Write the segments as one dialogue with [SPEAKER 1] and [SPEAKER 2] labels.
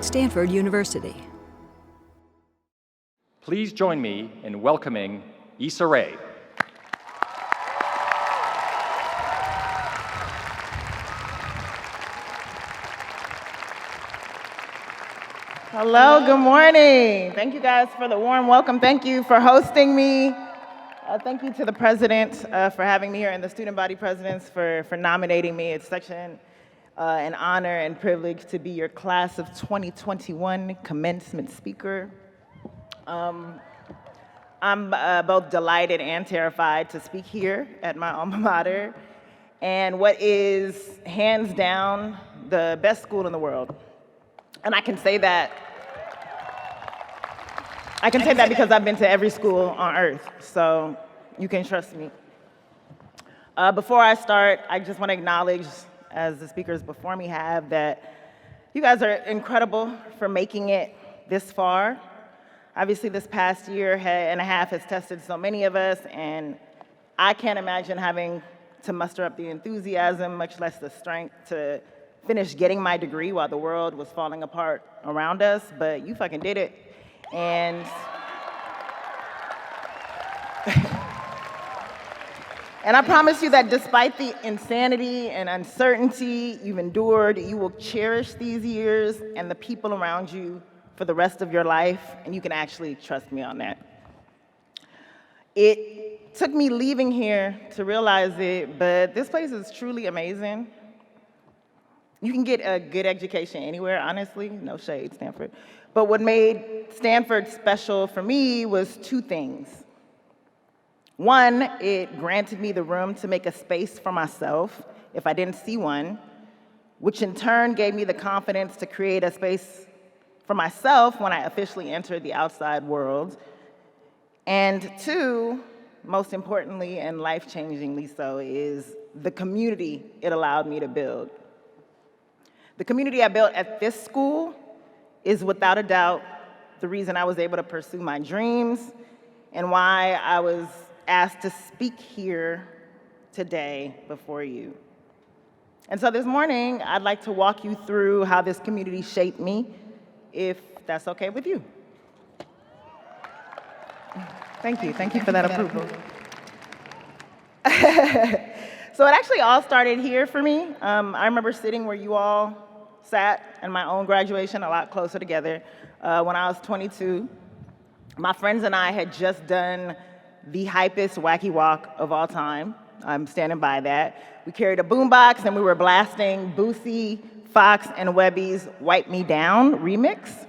[SPEAKER 1] Stanford University.
[SPEAKER 2] Please join me in welcoming Issa Rae.
[SPEAKER 3] Hello, good morning. Thank you guys for the warm welcome. Thank you for hosting me. Thank you to the president for having me here and the student body presidents for nominating me. It's such an honor and privilege to be your class of 2021 commencement speaker. I'm both delighted and terrified to speak here at my alma mater and what is hands down the best school in the world. And I can say that because I've been to every school on earth, so you can trust me. Before I start, I just want to acknowledge, as the speakers before me have, that you guys are incredible for making it this far. Obviously, this past year and a half has tested so many of us, and I can't imagine having to muster up the enthusiasm, much less the strength, to finish getting my degree while the world was falling apart around us, but you fucking did it. And and I promise you that despite the insanity and uncertainty you've endured, you will cherish these years and the people around you for the rest of your life, and you can actually trust me on that. It took me leaving here to realize it, but this place is truly amazing. You can get a good education anywhere, honestly, no shade, Stanford. But what made Stanford special for me was two things. One, it granted me the room to make a space for myself if I didn't see one, which in turn gave me the confidence to create a space for myself when I officially entered the outside world. And two, most importantly and life-changingly so, is the community it allowed me to build. The community I built at this school is without a doubt the reason I was able to pursue my dreams and why I was asked to speak here today before you. And so this morning, I'd like to walk you through how this community shaped me, if that's okay with you. Thank you for that approval. So it actually all started here for me. I remember sitting where you all sat in my own graduation, a lot closer together, when I was 22. My friends and I had just done the hypest wacky walk of all time. I'm standing by that. We carried a boombox and we were blasting Boosie, Fox, and Webby's Wipe Me Down remix.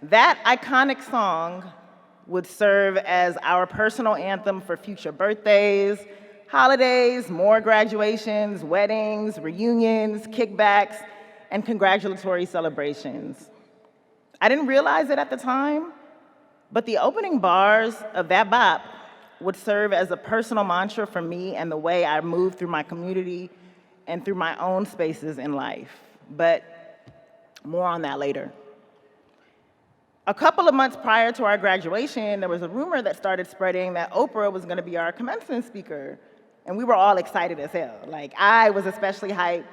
[SPEAKER 3] That iconic song would serve as our personal anthem for future birthdays, holidays, more graduations, weddings, reunions, kickbacks, and congratulatory celebrations. I didn't realize it at the time, but the opening bars of that bop would serve as a personal mantra for me and the way I moved through my community and through my own spaces in life. But more on that later. A couple of months prior to our graduation, there was a rumor that started spreading that Oprah was going to be our commencement speaker. And we were all excited as hell. Like, I was especially hyped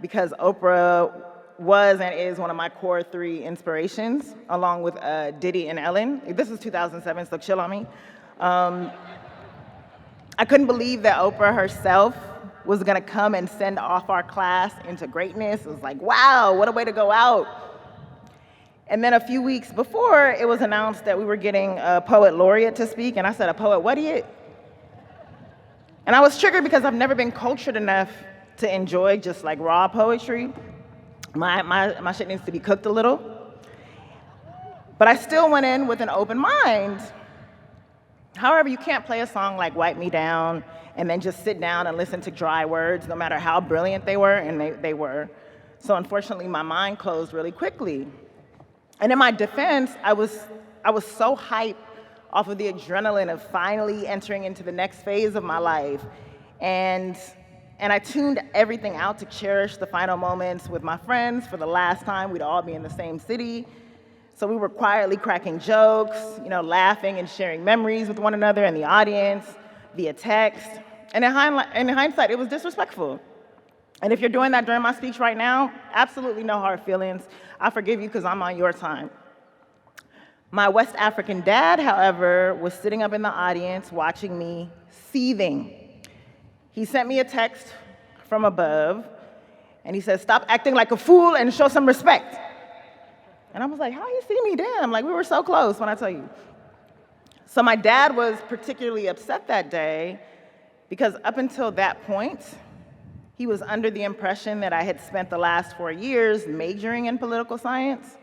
[SPEAKER 3] because Oprah was and is one of my core 3 inspirations, along with Diddy and Ellen. This was 2007, so chill on me. I couldn't believe that Oprah herself was gonna come and send off our class into greatness. It was like, wow, what a way to go out. And then a few weeks before, it was announced that we were getting a poet laureate to speak, and I said, a poet what-iot? And I was triggered because I've never been cultured enough to enjoy just like raw poetry. My shit needs to be cooked a little. But I still went in with an open mind. However, you can't play a song like Wipe Me Down and then just sit down and listen to dry words, no matter how brilliant they were, and they were. So unfortunately, my mind closed really quickly. And in my defense, I was so hyped off of the adrenaline of finally entering into the next phase of my life. And I tuned everything out to cherish the final moments with my friends for the last time we'd all be in the same city. So we were quietly cracking jokes, laughing and sharing memories with one another in the audience, via text. And in hindsight, it was disrespectful. And if you're doing that during my speech right now, absolutely no hard feelings. I forgive you because I'm on your time. My West African dad, however, was sitting up in the audience watching me seething. He sent me a text from above, and he said, "Stop acting like a fool and show some respect." And I was like, how you see me? Damn, like we were so close when I tell you. So my dad was particularly upset that day because up until that point, he was under the impression that I had spent the last 4 years majoring in political science.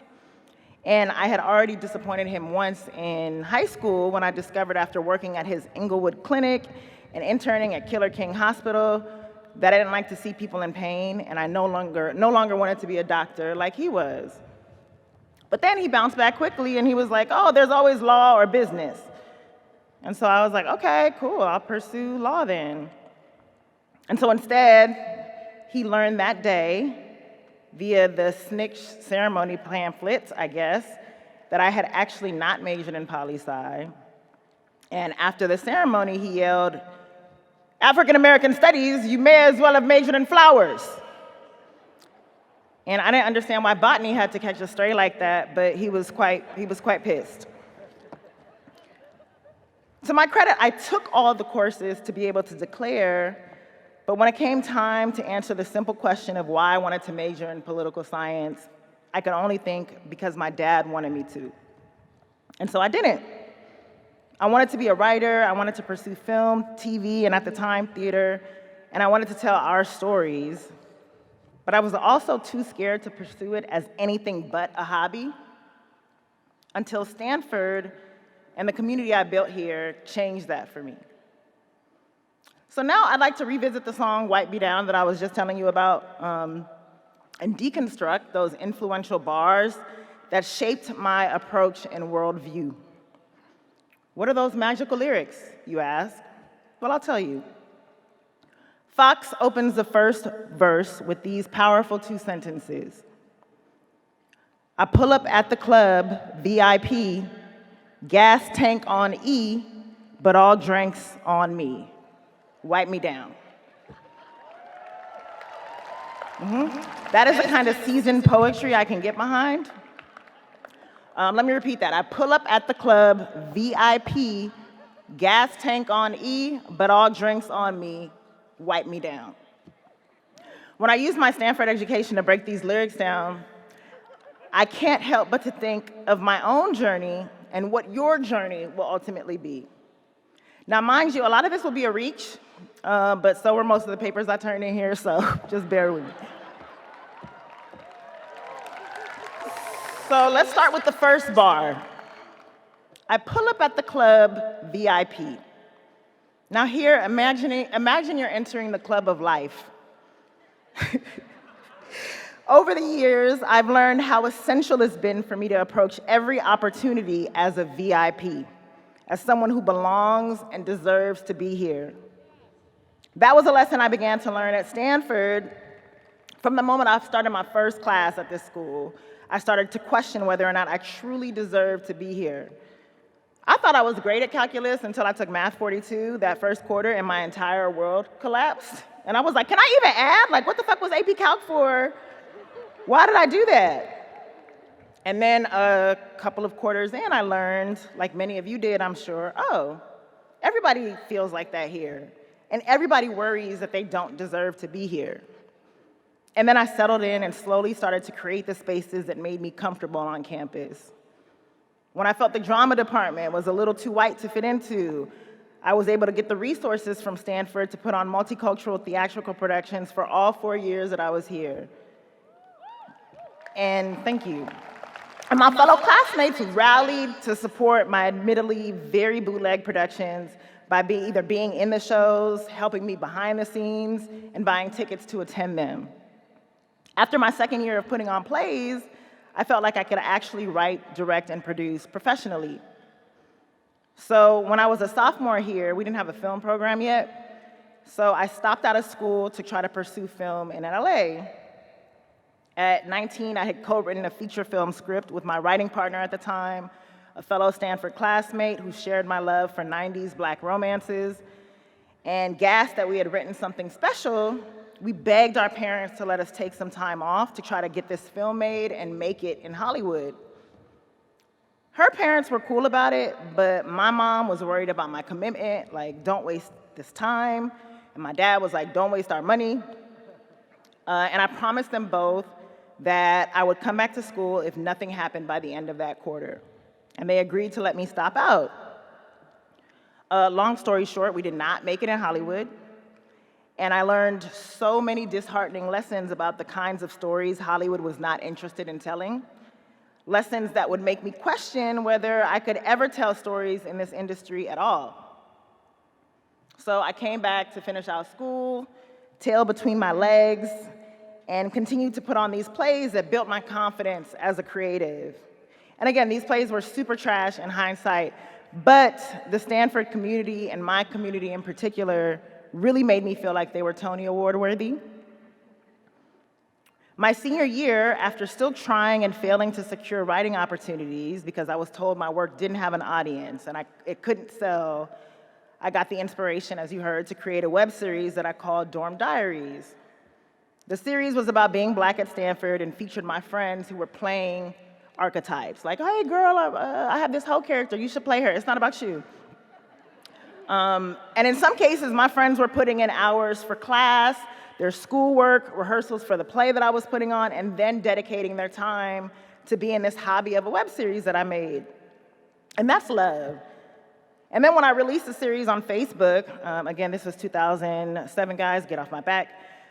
[SPEAKER 3] And I had already disappointed him once in high school when I discovered after working at his Inglewood clinic and interning at Killer King Hospital that I didn't like to see people in pain, and I no longer wanted to be a doctor like he was. But then he bounced back quickly and he was like, "Oh, there's always law or business." And so I was like, okay, cool, I'll pursue law then. And so instead, he learned that day via the SNCC ceremony pamphlets, I guess, that I had actually not majored in poli-sci. And after the ceremony, he yelled, "African American studies, you may as well have majored in flowers." And I didn't understand why botany had to catch a stray like that, but he was quite pissed. To my credit, I took all the courses to be able to declare, but when it came time to answer the simple question of why I wanted to major in political science, I could only think because my dad wanted me to. And so I didn't. I wanted to be a writer, I wanted to pursue film, TV, and at the time, theater, and I wanted to tell our stories. But I was also too scared to pursue it as anything but a hobby until Stanford and the community I built here changed that for me. So now I'd like to revisit the song "Wipe Me Down" that I was just telling you about and deconstruct those influential bars that shaped my approach and worldview. What are those magical lyrics, you ask? Well, I'll tell you. Fox opens the first verse with these powerful 2 sentences. "I pull up at the club, VIP, gas tank on E, but all drinks on me. Wipe me down." That is the kind of seasoned poetry I can get behind. Let me repeat that. I pull up at the club, VIP, gas tank on E, but all drinks on me. Wipe me down. When I use my Stanford education to break these lyrics down, I can't help but to think of my own journey and what your journey will ultimately be. Now, mind you, a lot of this will be a reach, but so were most of the papers I turned in here, so just bear with me. So let's start with the first bar. I pull up at the club, VIP. Now here, imagine you're entering the club of life. Over the years, I've learned how essential it's been for me to approach every opportunity as a VIP, as someone who belongs and deserves to be here. That was a lesson I began to learn at Stanford. From the moment I started my first class at this school, I started to question whether or not I truly deserved to be here. I thought I was great at calculus until I took Math 42 that first quarter and my entire world collapsed. And I was like, can I even add? Like, what the fuck was AP Calc for? Why did I do that? And then a couple of quarters in, I learned, like many of you did, I'm sure, oh, everybody feels like that here. And everybody worries that they don't deserve to be here. And then I settled in and slowly started to create the spaces that made me comfortable on campus. When I felt the drama department was a little too white to fit into, I was able to get the resources from Stanford to put on multicultural theatrical productions for all 4 years that I was here. And thank you. And my fellow classmates rallied to support my admittedly very bootleg productions by either being in the shows, helping me behind the scenes, and buying tickets to attend them. After my second year of putting on plays, I felt like I could actually write, direct, and produce professionally. So when I was a sophomore here, we didn't have a film program yet, so I stopped out of school to try to pursue film in LA. At 19, I had co-written a feature film script with my writing partner at the time, a fellow Stanford classmate who shared my love for 90s Black romances, and gasped that we had written something special we begged our parents to let us take some time off to try to get this film made and make it in Hollywood. Her parents were cool about it, but my mom was worried about my commitment, like, don't waste this time. And my dad was like, don't waste our money. And I promised them both that I would come back to school if nothing happened by the end of that quarter. And they agreed to let me stop out. Long story short, we did not make it in Hollywood. And I learned so many disheartening lessons about the kinds of stories Hollywood was not interested in telling. Lessons that would make me question whether I could ever tell stories in this industry at all. So I came back to finish out school, tail between my legs, and continued to put on these plays that built my confidence as a creative. And again, these plays were super trash in hindsight, but the Stanford community, and my community in particular, really made me feel like they were Tony Award worthy. My senior year, after still trying and failing to secure writing opportunities because I was told my work didn't have an audience and it couldn't sell, I got the inspiration, as you heard, to create a web series that I called Dorm Diaries. The series was about being Black at Stanford and featured my friends who were playing archetypes. Like, hey girl, I have this whole character, you should play her, it's not about you. And in some cases, my friends were putting in hours for class, their schoolwork, rehearsals for the play that I was putting on, and then dedicating their time to be in this hobby of a web series that I made. And that's love. And then when I released the series on Facebook, again, this was 2007, guys, get off my back,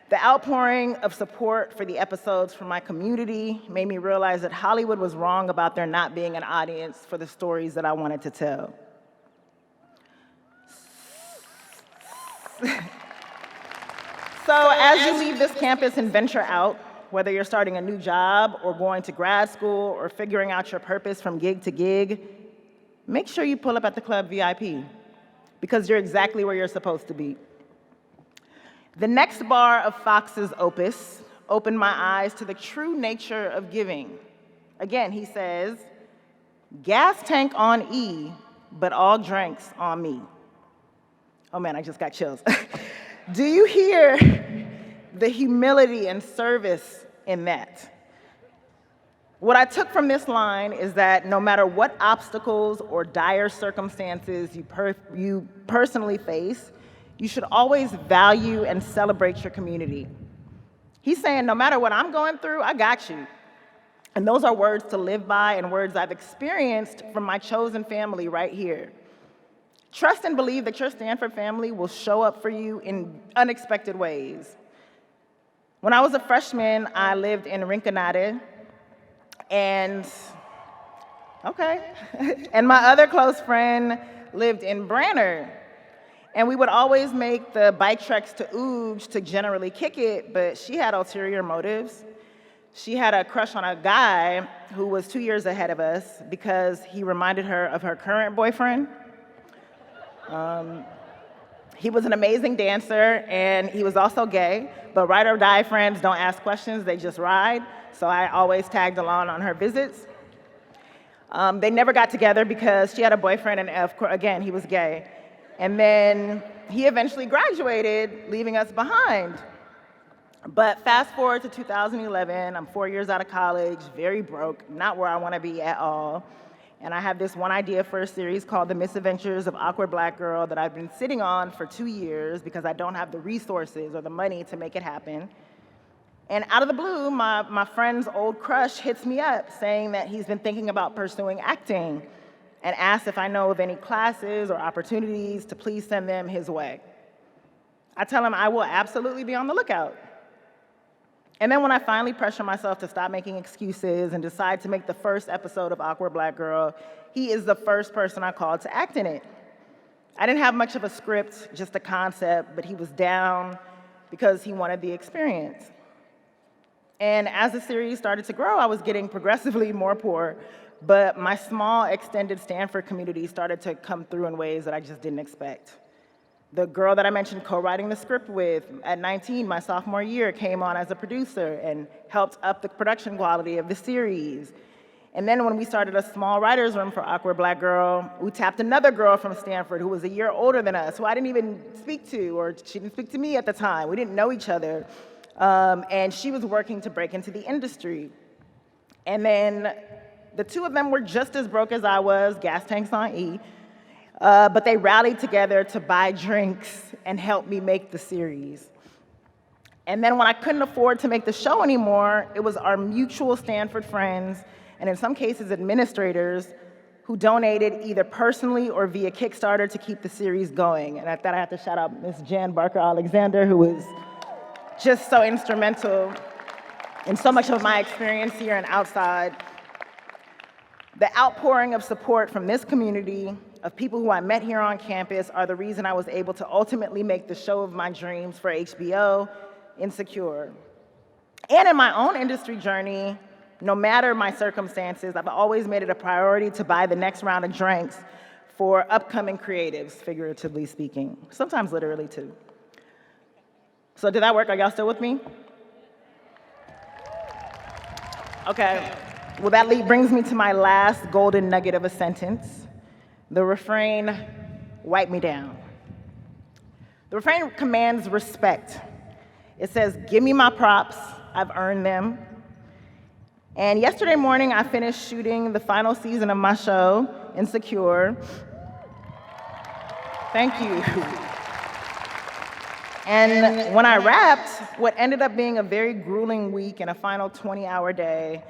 [SPEAKER 3] the outpouring of support for the episodes from my community made me realize that Hollywood was wrong about there not being an audience for the stories that I wanted to tell. So as you leave this campus and venture out, whether you're starting a new job or going to grad school or figuring out your purpose from gig to gig, make sure you pull up at the club VIP, because you're exactly where you're supposed to be. The next bar of Fox's opus opened my eyes to the true nature of giving. Again, he says, gas tank on E, but all drinks on me. Oh man, I just got chills. Do you hear the humility and service in that? What I took from this line is that no matter what obstacles or dire circumstances you personally face, you should always value and celebrate your community. He's saying, no matter what I'm going through, I got you. And those are words to live by and words I've experienced from my chosen family right here. Trust and believe that your Stanford family will show up for you in unexpected ways. When I was a freshman, I lived in Rinconada, and my other close friend lived in Branner. And we would always make the bike treks to Ooge to generally kick it, but she had ulterior motives. She had a crush on a guy who was 2 years ahead of us because he reminded her of her current boyfriend. He was an amazing dancer, and he was also gay, but ride or die friends don't ask questions, they just ride, so I always tagged along on her visits. They never got together because she had a boyfriend, and of course, again, he was gay. And then he eventually graduated, leaving us behind. But fast forward to 2011, I'm 4 years out of college, very broke, not where I want to be at all. And I have this one idea for a series called The Misadventures of Awkward Black Girl that I've been sitting on for 2 years because I don't have the resources or the money to make it happen. And out of the blue, my friend's old crush hits me up saying that he's been thinking about pursuing acting and asks if I know of any classes or opportunities to please send them his way. I tell him I will absolutely be on the lookout. And then when I finally pressure myself to stop making excuses and decide to make the first episode of Awkward Black Girl, he is the first person I called to act in it. I didn't have much of a script, just a concept, but he was down because he wanted the experience. And as the series started to grow, I was getting progressively more poor, but my small extended Stanford community started to come through in ways that I just didn't expect. The girl that I mentioned co-writing the script with at 19, my sophomore year, came on as a producer and helped up the production quality of the series. And then when we started a small writer's room for Awkward Black Girl, we tapped another girl from Stanford who was a year older than us, who I didn't even speak to, or she didn't speak to me at the time. We didn't know each other. And she was working to break into the industry. And then the two of them were just as broke as I was, gas tanks on E, but they rallied together to buy drinks and help me make the series. And then when I couldn't afford to make the show anymore, it was our mutual Stanford friends, and in some cases administrators, who donated either personally or via Kickstarter to keep the series going. And at that I have to shout out Ms. Jan Barker-Alexander, who was just so instrumental in so much of my experience here and outside. The outpouring of support from this community, of people who I met here on campus, are the reason I was able to ultimately make the show of my dreams for HBO, Insecure. And in my own industry journey, no matter my circumstances, I've always made it a priority to buy the next round of drinks for upcoming creatives, figuratively speaking, sometimes literally too. So did that work? Are y'all still with me? Okay. Well, that brings me to my last golden nugget of a sentence. The refrain, wipe me down. The refrain commands respect. It says, give me my props, I've earned them. And yesterday morning, I finished shooting the final season of my show, Insecure. Thank you. And when I wrapped what ended up being a very grueling week and a final 20-hour day,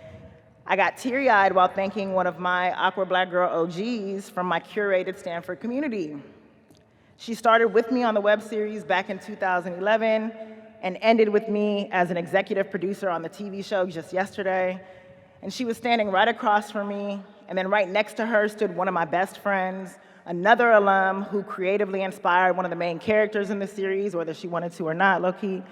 [SPEAKER 3] I got teary-eyed while thanking one of my Awkward Black Girl OGs from my curated Stanford community. She started with me on the web series back in 2011 and ended with me as an executive producer on the TV show just yesterday. And she was standing right across from me, and then right next to her stood one of my best friends, another alum who creatively inspired one of the main characters in the series, whether she wanted to or not, low-key.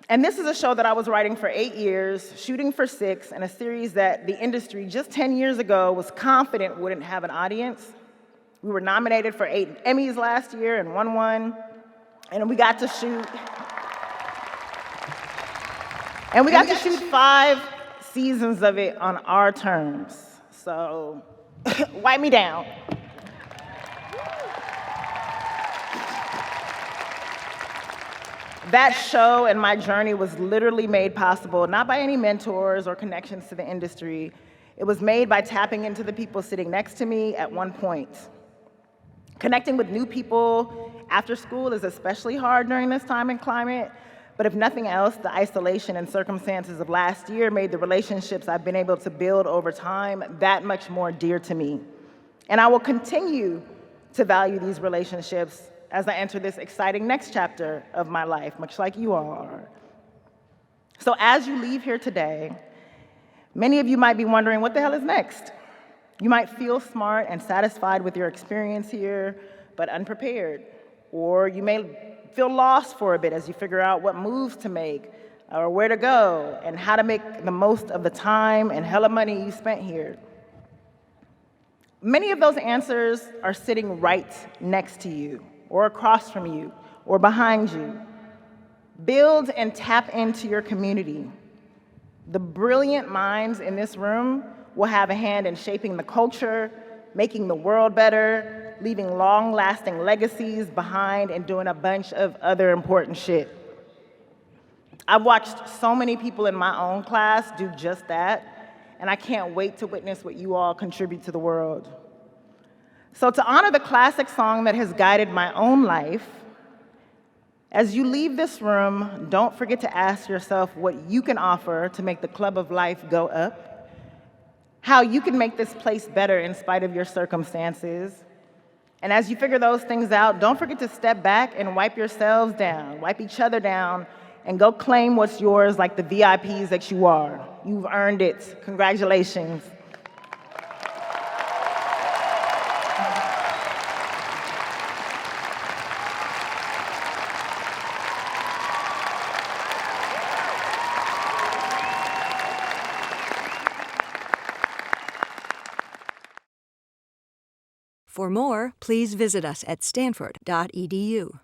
[SPEAKER 3] And this is a show that I was writing for 8 years, shooting for 6, and a series that the industry just 10 years ago was confident wouldn't have an audience. We were nominated for 8 Emmys last year and won one, and we got to shoot. And we got to shoot 5 seasons of it on our terms. So, wipe me down. That show and my journey was literally made possible, not by any mentors or connections to the industry. It was made by tapping into the people sitting next to me at one point. Connecting with new people after school is especially hard during this time and climate, but if nothing else, the isolation and circumstances of last year made the relationships I've been able to build over time that much more dear to me. And I will continue to value these relationships as I enter this exciting next chapter of my life, much like you all are. So as you leave here today, many of you might be wondering, what the hell is next? You might feel smart and satisfied with your experience here, but unprepared. Or you may feel lost for a bit as you figure out what moves to make, or where to go, and how to make the most of the time and hella money you spent here. Many of those answers are sitting right next to you, or across from you, or behind you. Build and tap into your community. The brilliant minds in this room will have a hand in shaping the culture, making the world better, leaving long-lasting legacies behind, and doing a bunch of other important shit. I've watched so many people in my own class do just that, and I can't wait to witness what you all contribute to the world. So to honor the classic song that has guided my own life, as you leave this room, don't forget to ask yourself what you can offer to make the club of life go up, how you can make this place better in spite of your circumstances. And as you figure those things out, don't forget to step back and wipe yourselves down, wipe each other down, and go claim what's yours like the VIPs that you are. You've earned it. Congratulations.
[SPEAKER 1] For more, please visit us at stanford.edu.